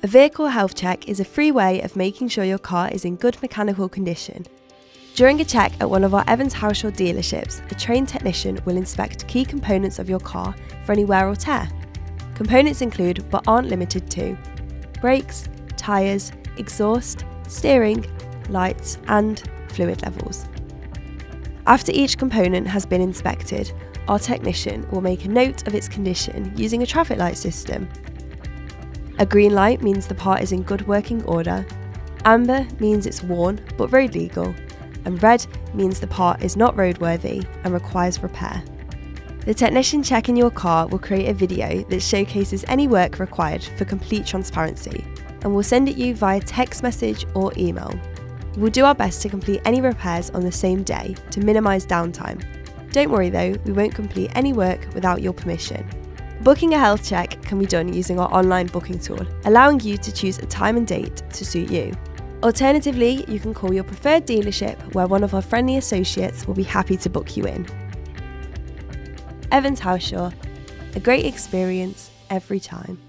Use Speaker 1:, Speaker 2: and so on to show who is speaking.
Speaker 1: A vehicle health check is a free way of making sure your car is in good mechanical condition. During a check at one of our Evans Halshaw dealerships, a trained technician will inspect key components of your car for any wear or tear. Components include, but aren't limited to, brakes, tyres, exhaust, steering, lights, and fluid levels. After each component has been inspected, our technician will make a note of its condition using a traffic light system. A green light means the part is in good working order, amber means it's worn but road legal, and red means the part is not roadworthy and requires repair. The technician checking your car will create a video that showcases any work required for complete transparency, and will send it you via text message or email. We'll do our best to complete any repairs on the same day to minimise downtime. Don't worry though, we won't complete any work without your permission. Booking a health check can be done using our online booking tool, allowing you to choose a time and date to suit you. Alternatively, you can call your preferred dealership where one of our friendly associates will be happy to book you in. Evans Halshaw, a great experience every time.